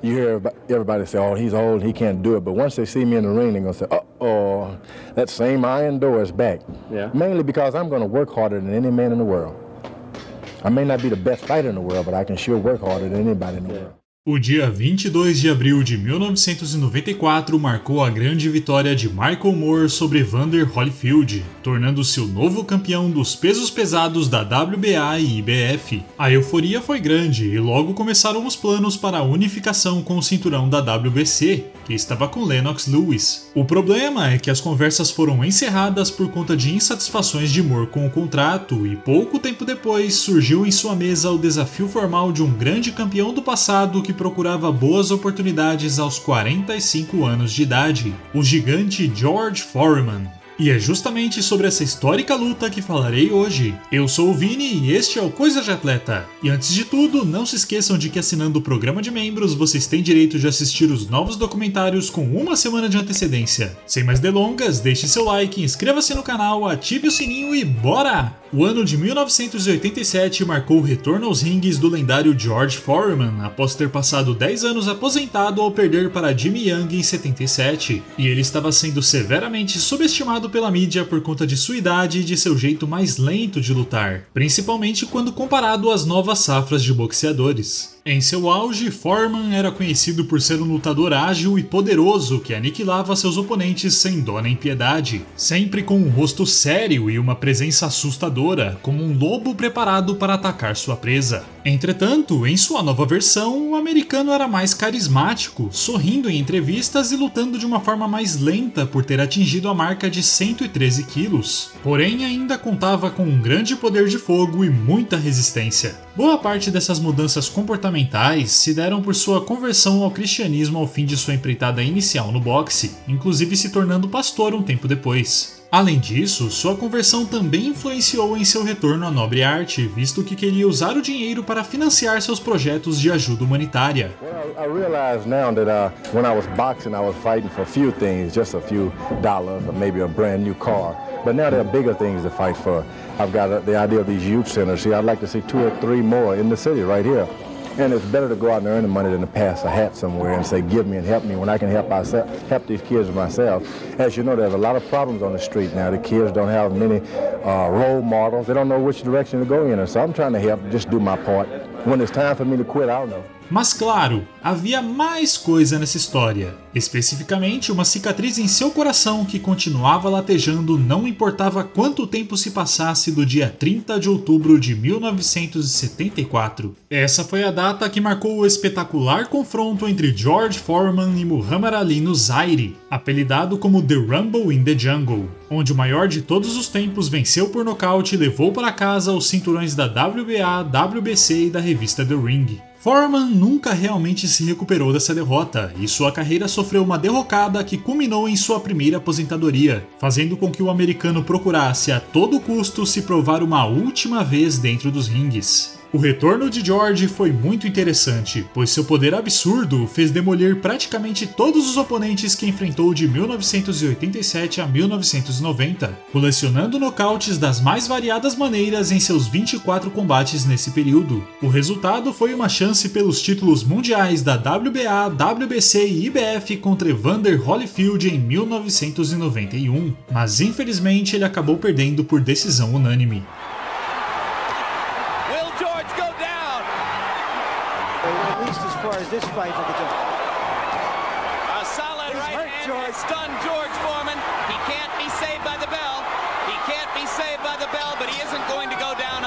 you hear everybody say, oh, he's old, he can't do it. But once they see me in the ring, they're going to say, uh-oh, that same iron door is back. Yeah. Mainly because I'm going to work harder than any man in the world. I may not be the best fighter in the world, but I can sure work harder than anybody in the world. O dia 22 de abril de 1994 marcou a grande vitória de Michael Moorer sobre Evander Holyfield, tornando-se o novo campeão dos pesos pesados da WBA e IBF. A euforia foi grande e logo começaram os planos para a unificação com o cinturão da WBC, que estava com Lennox Lewis. O problema é que as conversas foram encerradas por conta de insatisfações de Moorer com o contrato e pouco tempo depois surgiu em sua mesa o desafio formal de um grande campeão do passado que procurava boas oportunidades aos 45 anos de idade, o gigante George Foreman. E é justamente sobre essa histórica luta que falarei hoje. Eu sou o Vini e este é o Coisa de Atleta. E antes de tudo, não se esqueçam de que assinando o programa de membros, vocês têm direito de assistir os novos documentários com uma semana de antecedência. Sem mais delongas, deixe seu like, inscreva-se no canal, ative o sininho e bora! O ano de 1987 marcou o retorno aos ringues do lendário George Foreman, após ter passado 10 anos aposentado ao perder para Jimmy Young em 77, e ele estava sendo severamente subestimado pela mídia por conta de sua idade e de seu jeito mais lento de lutar, principalmente quando comparado às novas safras de boxeadores. Em seu auge, Foreman era conhecido por ser um lutador ágil e poderoso que aniquilava seus oponentes sem dó nem piedade, sempre com um rosto sério e uma presença assustadora, como um lobo preparado para atacar sua presa. Entretanto, em sua nova versão, o americano era mais carismático, sorrindo em entrevistas e lutando de uma forma mais lenta por ter atingido a marca de 113 quilos. Porém, ainda contava com um grande poder de fogo e muita resistência. Boa parte dessas mudanças comportamentais se deram por sua conversão ao cristianismo ao fim de sua empreitada inicial no boxe, inclusive se tornando pastor um tempo depois. Além disso, sua conversão também influenciou em seu retorno à nobre arte, visto que queria usar o dinheiro para financiar seus projetos de ajuda humanitária. I realize now that when I was boxing, I was fighting for few things, just a few dollars or maybe a brand new car. But now there are bigger things to fight for. I've got the idea of these youth centers. See, I'd like to see 2 or 3 more in the city right here. And it's better to go out and earn the money than to pass a hat somewhere and say, give me and help me, when I can help these kids myself. As you know, there's a lot of problems on the street now. The kids don't have many role models. They don't know which direction to go in. So I'm trying to help, just do my part. When it's time for me to quit, I don't know. Mas claro, havia mais coisa nessa história, especificamente uma cicatriz em seu coração que continuava latejando não importava quanto tempo se passasse do dia 30 de outubro de 1974. Essa foi a data que marcou o espetacular confronto entre George Foreman e Muhammad Ali no Zaire, apelidado como The Rumble in the Jungle, onde o maior de todos os tempos venceu por nocaute e levou para casa os cinturões da WBA, WBC e da revista The Ring. Foreman nunca realmente se recuperou dessa derrota e sua carreira sofreu uma derrocada que culminou em sua primeira aposentadoria, fazendo com que o americano procurasse a todo custo se provar uma última vez dentro dos ringues. O retorno de George foi muito interessante, pois seu poder absurdo o fez demolir praticamente todos os oponentes que enfrentou de 1987 a 1990, colecionando nocautes das mais variadas maneiras em seus 24 combates nesse período. O resultado foi uma chance pelos títulos mundiais da WBA, WBC e IBF contra Evander Holyfield em 1991, mas infelizmente ele acabou perdendo por decisão unânime. This fight, a solid right hand has stunned George Foreman. He can't be saved by the bell. He can't be saved by the bell, but he isn't going to go down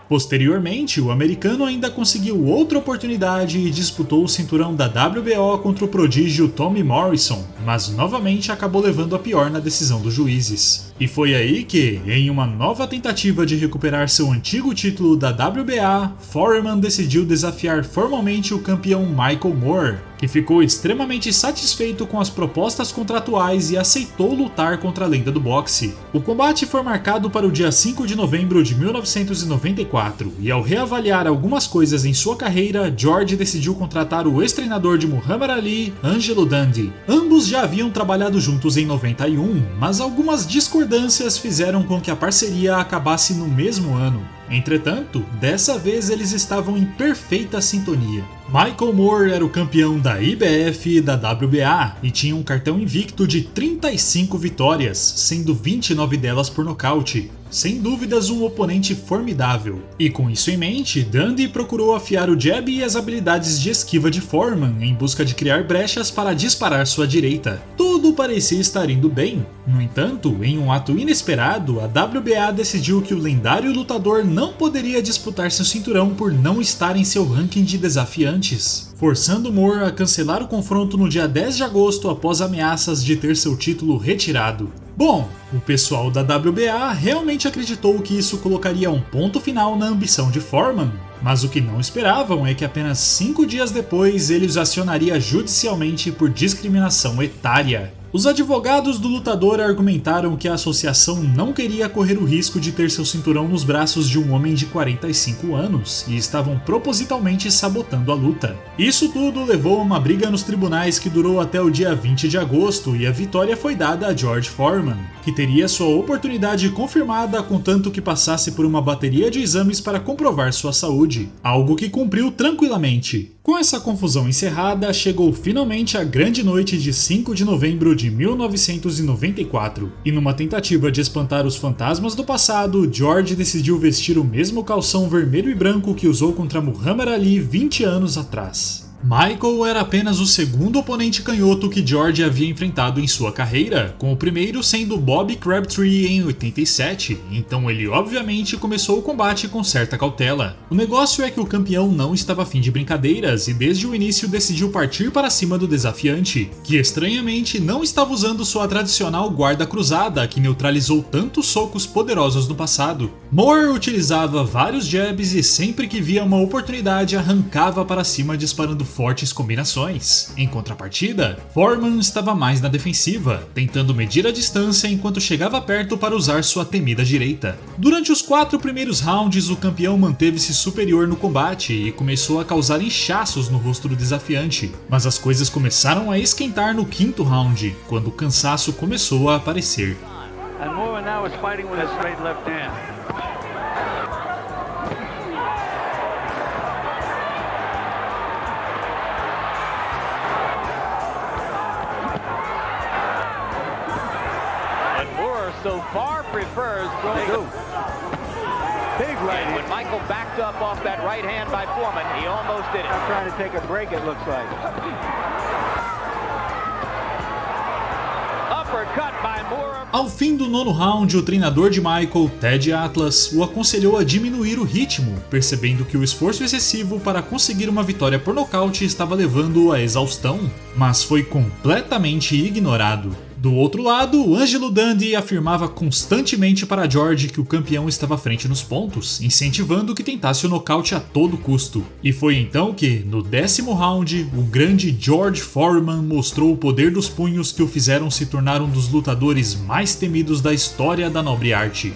Posteriormente, o americano ainda conseguiu outra oportunidade e disputou o cinturão da WBO contra o prodígio Tommy Morrison, mas novamente acabou levando a pior na decisão dos juízes. E foi aí que, em uma nova tentativa de recuperar seu antigo título da WBA, Foreman decidiu desafiar formalmente o campeão Michael Moorer, que ficou extremamente satisfeito com as propostas contratuais e aceitou lutar contra a lenda do boxe. O combate foi marcado para o dia 5 de novembro de 1994, e ao reavaliar algumas coisas em sua carreira, George decidiu contratar o ex-treinador de Muhammad Ali, Angelo Dundee. Ambos já haviam trabalhado juntos em 91, mas algumas discordâncias discordâncias fizeram com que a parceria acabasse no mesmo ano. Entretanto, dessa vez eles estavam em perfeita sintonia. Michael Moorer era o campeão da IBF e da WBA e tinha um cartão invicto de 35 vitórias, sendo 29 delas por nocaute. Sem dúvidas um oponente formidável. E com isso em mente, Dundee procurou afiar o jab e as habilidades de esquiva de Foreman em busca de criar brechas para disparar sua direita. Tudo parecia estar indo bem. No entanto, em um ato inesperado, a WBA decidiu que o lendário lutador não poderia disputar seu cinturão por não estar em seu ranking de desafiantes, forçando Moore a cancelar o confronto no dia 10 de agosto após ameaças de ter seu título retirado. Bom, o pessoal da WBA realmente acreditou que isso colocaria um ponto final na ambição de Foreman, mas o que não esperavam é que apenas 5 dias depois ele os acionaria judicialmente por discriminação etária. Os advogados do lutador argumentaram que a associação não queria correr o risco de ter seu cinturão nos braços de um homem de 45 anos e estavam propositalmente sabotando a luta. Isso tudo levou a uma briga nos tribunais que durou até o dia 20 de agosto e a vitória foi dada a George Foreman, que teria sua oportunidade confirmada contanto que passasse por uma bateria de exames para comprovar sua saúde, algo que cumpriu tranquilamente. Com essa confusão encerrada, chegou finalmente a grande noite de 5 de novembro de 1994, e numa tentativa de espantar os fantasmas do passado, George decidiu vestir o mesmo calção vermelho e branco que usou contra Muhammad Ali 20 anos atrás. Michael era apenas o segundo oponente canhoto que George havia enfrentado em sua carreira, com o primeiro sendo Bobby Crabtree em 87, então ele obviamente começou o combate com certa cautela. O negócio é que o campeão não estava afim de brincadeiras e desde o início decidiu partir para cima do desafiante, que estranhamente não estava usando sua tradicional guarda cruzada que neutralizou tantos socos poderosos no passado. Moore utilizava vários jabs e sempre que via uma oportunidade arrancava para cima disparando fortes combinações. Em contrapartida, Foreman estava mais na defensiva, tentando medir a distância enquanto chegava perto para usar sua temida direita. Durante os 4 primeiros rounds, o campeão manteve-se superior no combate e começou a causar inchaços no rosto do desafiante, mas as coisas começaram a esquentar no 5º round, quando o cansaço começou a aparecer. And Moore now is fighting with a straight left hand. So far prefers Big right hand. When Michael backed up off that right hand by Foreman, he almost did it. I'm trying to take a break, it looks like. Uppercut by Moore. Ao fim do 9º round, o treinador de Michael, Ted Atlas, o aconselhou a diminuir o ritmo, percebendo que o esforço excessivo para conseguir uma vitória por nocaute estava levando-o à exaustão, mas foi completamente ignorado. Do outro lado, Angelo Dundee afirmava constantemente para George que o campeão estava à frente nos pontos, incentivando que tentasse o nocaute a todo custo. E foi então que, no 10º round, o grande George Foreman mostrou o poder dos punhos que o fizeram se tornar um dos lutadores mais temidos da história da nobre arte.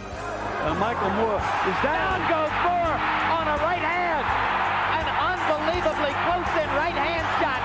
Michael Moore is down, goes Moore on a right hand. An unbelievably close-in right hand shot.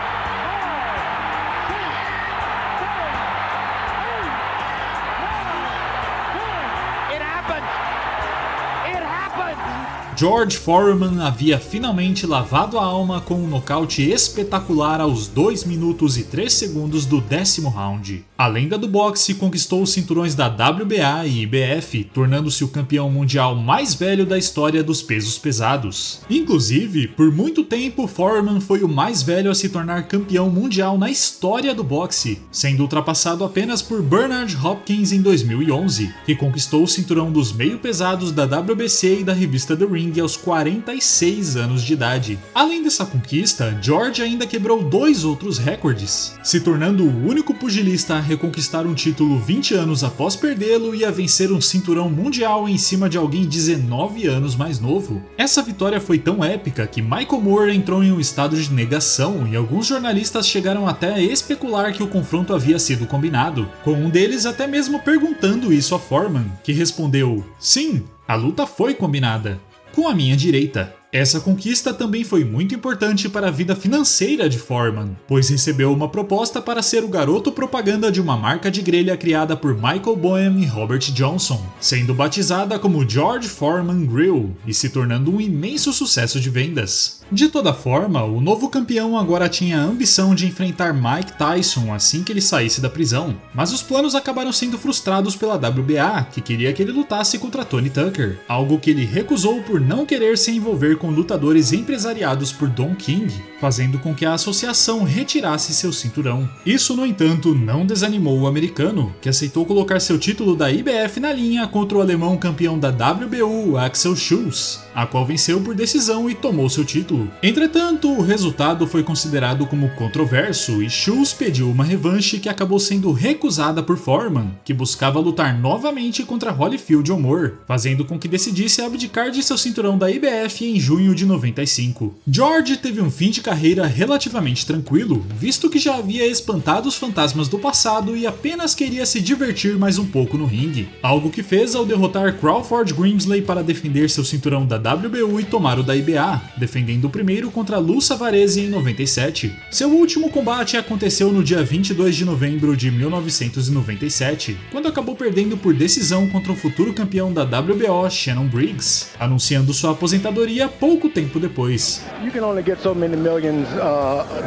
George Foreman havia finalmente lavado a alma com um nocaute espetacular aos 2 minutos e 3 segundos do 10º round. A lenda do boxe conquistou os cinturões da WBA e IBF, tornando-se o campeão mundial mais velho da história dos pesos pesados. Inclusive, por muito tempo, Foreman foi o mais velho a se tornar campeão mundial na história do boxe, sendo ultrapassado apenas por Bernard Hopkins em 2011, que conquistou o cinturão dos meio pesados da WBC e da revista The Ring aos 46 anos de idade. Além dessa conquista, George ainda quebrou 2 outros recordes, se tornando o único pugilista a reconquistar um título 20 anos após perdê-lo e a vencer um cinturão mundial em cima de alguém 19 anos mais novo. Essa vitória foi tão épica que Michael Moorer entrou em um estado de negação e alguns jornalistas chegaram até a especular que o confronto havia sido combinado, com um deles até mesmo perguntando isso a Foreman, que respondeu: "Sim, a luta foi combinada, com a minha direita." Essa conquista também foi muito importante para a vida financeira de Foreman, pois recebeu uma proposta para ser o garoto propaganda de uma marca de grelha criada por Michael Boehm e Robert Johnson, sendo batizada como George Foreman Grill e se tornando um imenso sucesso de vendas. De toda forma, o novo campeão agora tinha a ambição de enfrentar Mike Tyson assim que ele saísse da prisão, mas os planos acabaram sendo frustrados pela WBA, que queria que ele lutasse contra Tony Tucker, algo que ele recusou por não querer se envolver com lutadores empresariados por Don King, fazendo com que a associação retirasse seu cinturão. Isso, no entanto, não desanimou o americano, que aceitou colocar seu título da IBF na linha contra o alemão campeão da WBU, Axel Schulz, a qual venceu por decisão e tomou seu título. Entretanto, o resultado foi considerado como controverso e Schulz pediu uma revanche que acabou sendo recusada por Foreman, que buscava lutar novamente contra Holyfield ou Moore, fazendo com que decidisse abdicar de seu cinturão da IBF em junho de 95. George teve um fim de carreira relativamente tranquilo, visto que já havia espantado os fantasmas do passado e apenas queria se divertir mais um pouco no ringue, algo que fez ao derrotar Crawford Grimsley para defender seu cinturão da WBU e tomar o da IBA, defendendo o primeiro contra Lou Savarese em 97. Seu último combate aconteceu no dia 22 de novembro de 1997, quando acabou perdendo por decisão contra o futuro campeão da WBO, Shannon Briggs, anunciando sua aposentadoria pouco tempo depois. You can only get so many millions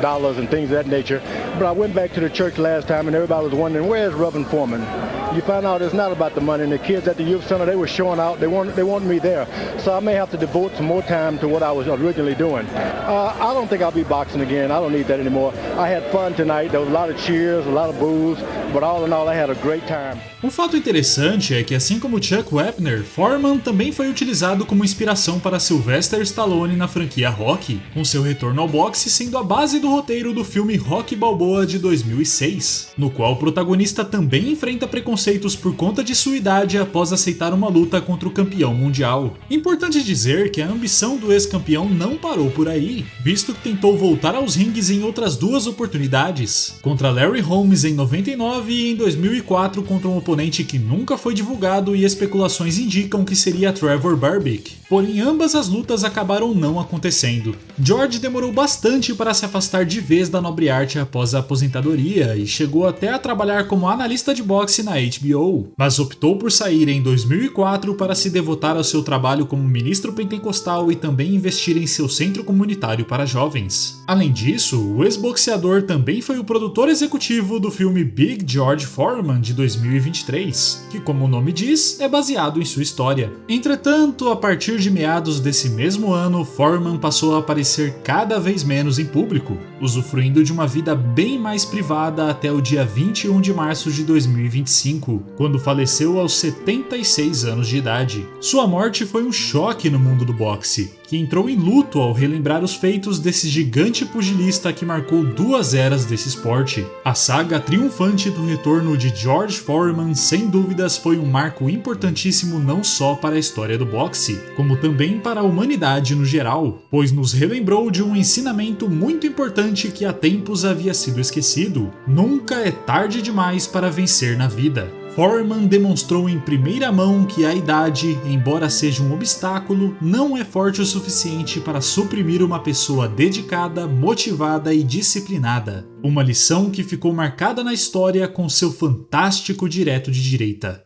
dollars and things of that nature, but I went back to the church last time and everybody was wondering, where's Reverend Foreman? You find out it's not about the money, and the kids at the youth center, they were showing out, they wanted me there, so I may have to devote some more time to what I was originally doing. I don't think I'll be boxing again. I don't need that anymore. I had fun tonight. There was a lot of cheers, a lot of boos, but all in all, I had a great time. Um fato interessante é que, assim como Chuck Wepner, Foreman também foi utilizado como inspiração para Sylvester Stallone na franquia Rocky, com seu retorno ao boxe sendo a base do roteiro do filme Rocky Balboa de 2006, no qual o protagonista também enfrenta preconceitos por conta de sua idade após aceitar uma luta contra o campeão mundial. Importante dizer que a ambição do ex-campeão não parou por aí, visto que tentou voltar aos ringues em outras duas oportunidades, contra Larry Holmes em 99 e em 2004 contra um oponente que nunca foi divulgado e especulações indicam que seria Trevor Berbick. Porém, ambas as lutas acabaram não acontecendo. George demorou bastante para se afastar de vez da nobre arte após a aposentadoria e chegou até a trabalhar como analista de boxe na HBO, mas optou por sair em 2004 para se devotar ao seu trabalho como ministro pentecostal e também investir em seu centro comunitário para jovens. Além disso, o ex-boxeador também foi o produtor executivo do filme Big George Foreman de 2023, que, como o nome diz, é baseado em sua história. Entretanto, a partir de meados desse mesmo ano, Foreman passou a aparecer cada vez menos em público, usufruindo de uma vida bem mais privada até o dia 21 de março de 2025, quando faleceu aos 76 anos de idade. Sua morte foi um choque no mundo do boxe, que entrou em luto ao relembrar os feitos desse gigante pugilista que marcou duas eras desse esporte. A saga triunfante do retorno de George Foreman, sem dúvidas, foi um marco importantíssimo não só para a história do boxe, como também para a humanidade no geral, pois nos relembrou de um ensinamento muito importante que há tempos havia sido esquecido: nunca é tarde demais para vencer na vida. Foreman demonstrou em primeira mão que a idade, embora seja um obstáculo, não é forte o suficiente para suprimir uma pessoa dedicada, motivada e disciplinada. Uma lição que ficou marcada na história com seu fantástico direto de direita.